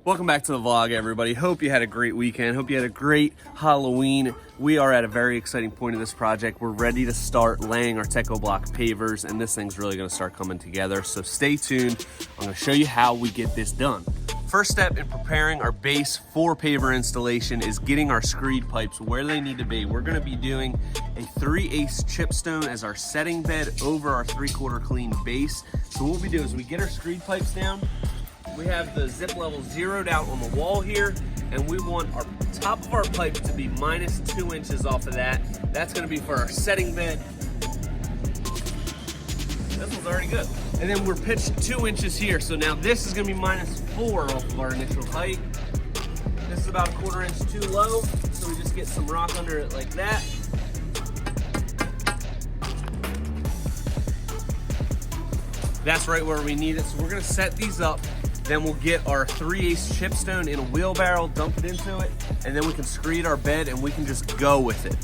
Welcome back to the vlog, everybody. Hope you had a great weekend. Hope you had a great Halloween. We are at a very exciting point of this project. We're ready to start laying our Techo-Bloc pavers, and this thing's really gonna start coming together. So stay tuned. I'm gonna show you how we get this done. First step in preparing our base for paver installation is getting our screed pipes where they need to be. We're gonna be doing a 3/8 chipstone as our setting bed over our 3/4 clean base. So what we do is we get our screed pipes down. We have the zip level zeroed out on the wall here, and we want our top of our pipe to be minus 2 inches off of that. That's gonna be for our setting bed. This one's already good. And then we're pitched 2 inches here. So now this is gonna be minus 4 off of our initial height. This is about 1/4 inch too low, so we just get some rock under it like that. That's right where we need it. So we're gonna set these up. Then we'll get our 3/8 chipstone in a wheelbarrow, dump it into it, and then we can screed our bed and we can just go with it.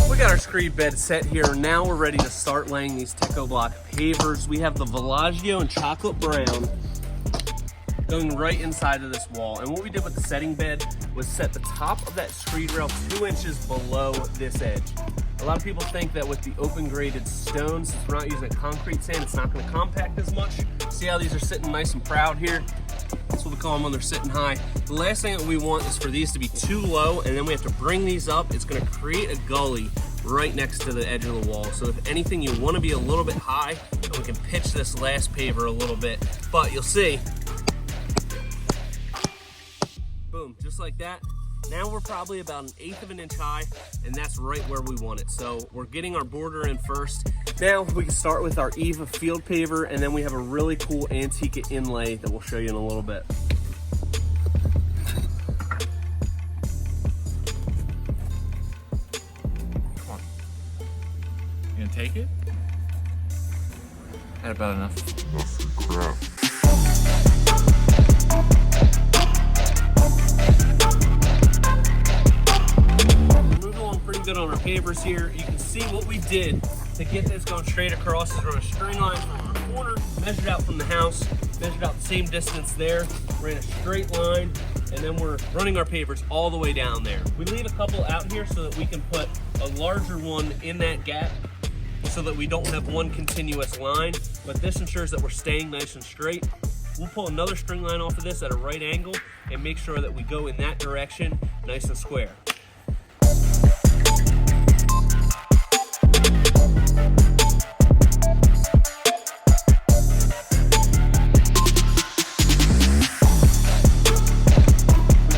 We got our screed bed set here. Now we're ready to start laying these Techo-Bloc pavers. We have the Villaggio in chocolate brown going right inside of this wall. And what we did with the setting bed was set the top of that screed rail 2 inches below this edge. A lot of people think that with the open graded stones, since we're not using a concrete sand, it's not gonna compact as much. See how these are sitting nice and proud here? That's what we call them when they're sitting high. The last thing that we want is for these to be too low, and then we have to bring these up. It's gonna create a gully right next to the edge of the wall. So if anything, you wanna be a little bit high, and we can pitch this last paver a little bit. But you'll see, boom, just like that. Now we're probably about 1/8 of an inch high, and that's right where we want it. So we're getting our border in first. Now we can start with our Eva field paver, and then we have a really cool Antica inlay that we'll show you in a little bit. Come on. You gonna take it? Had about enough. Crap. Good on our pavers here. You can see what we did to get this going straight across is run a string line from our corner, measured out from the house, measured out the same distance there, ran a straight line, and then we're running our pavers all the way down there. We leave a couple out here so that we can put a larger one in that gap so that we don't have one continuous line, but this ensures that we're staying nice and straight. We'll pull another string line off of this at a right angle and make sure that we go in that direction nice and square.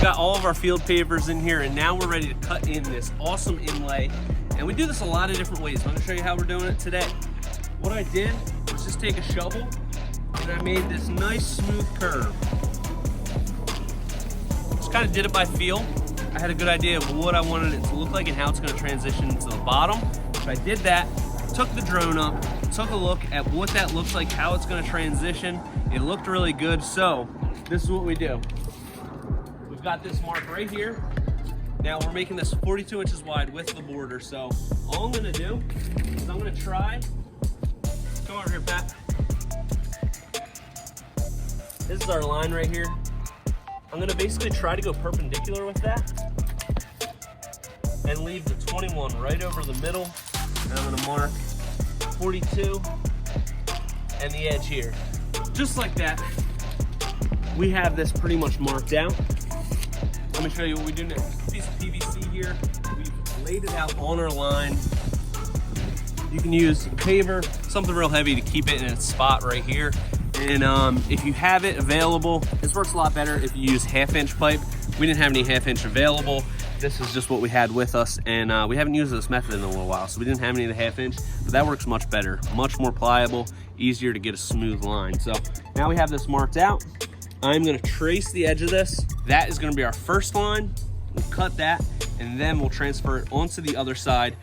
Got all of our field pavers in here, and now we're ready to cut in this awesome inlay. And we do this a lot of different ways. I'm gonna show you how we're doing it today. What I did was just take a shovel and I made this nice smooth curve. Just kind of did it by feel. I had a good idea of what I wanted it to look like and how it's gonna transition to the bottom. So I did that, took the drone up, took a look at what that looks like, how it's gonna transition. It looked really good, so this is what we do. We've got this mark right here. Now we're making this 42 inches wide with the border. So all I'm gonna do is I'm gonna try, come over here, Pat. This is our line right here. I'm gonna basically try to go perpendicular with that and leave the 21 right over the middle. And I'm gonna mark 42 and the edge here. Just like that, we have this pretty much marked out. Let me show you what we do next. Piece of PVC here. We've laid it out on our line. You can use a paver, something real heavy to keep it in its spot right here. And if you have it available, this works a lot better if you use 1/2 inch pipe. We didn't have any 1/2 inch available. This is just what we had with us, and we haven't used this method in a little while, so we didn't have any of the 1/2 inch, but that works much better, much more pliable, easier to get a smooth line. So now we have this marked out. I'm gonna trace the edge of this. That is gonna be our first line. We'll cut that, and then we'll transfer it onto the other side.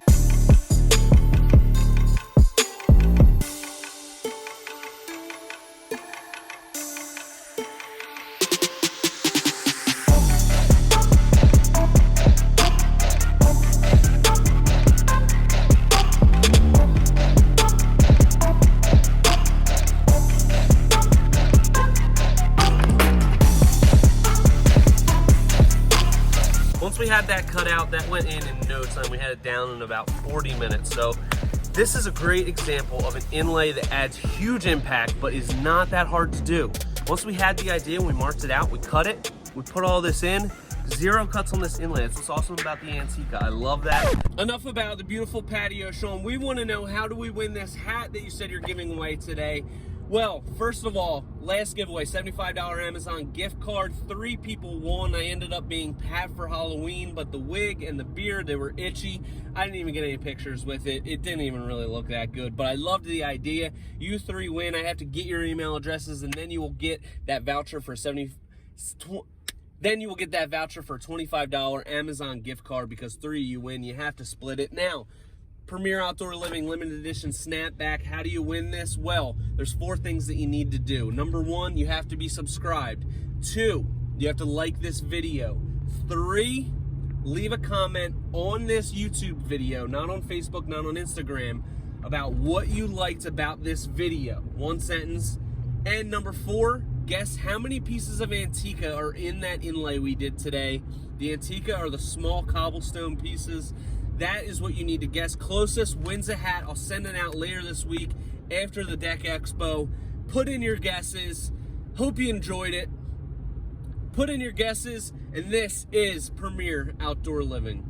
once we had that cut out, that went in no time. We had it down in about 40 minutes. So this is a great example of an inlay that adds huge impact, but is not that hard to do. Once we had the idea, we marked it out, we cut it, we put all this in. 0 cuts on this inlay. That's what's awesome about the Antica. I love that. Enough about the beautiful patio, Sean. We want to know, how do we win this hat that you said you're giving away today? Well, first of all, last giveaway, $75 Amazon gift card. 3 people won. I ended up being Pat for Halloween, but the wig and the beard, they were itchy. I didn't even get any pictures with it. It didn't even really look that good, but I loved the idea. You 3 win. I have to get your email addresses, and then you will get that voucher for $25 Amazon gift card, because 3 you win. You have to split it. Now, Premier Outdoor Living limited edition snapback. How do you win this? Well, there's 4 things that you need to do. Number 1, you have to be subscribed. 2, you have to like this video. 3, leave a comment on this YouTube video, not on Facebook, not on Instagram, about what you liked about this video. 1 sentence. And number 4, guess how many pieces of Antica are in that inlay we did today. The Antica are the small cobblestone pieces. That is what you need to guess. Closest wins a hat. I'll send it out later this week after the Deck Expo. Put in your guesses. Hope you enjoyed it. Put in your guesses, and this is Premier Outdoor Living.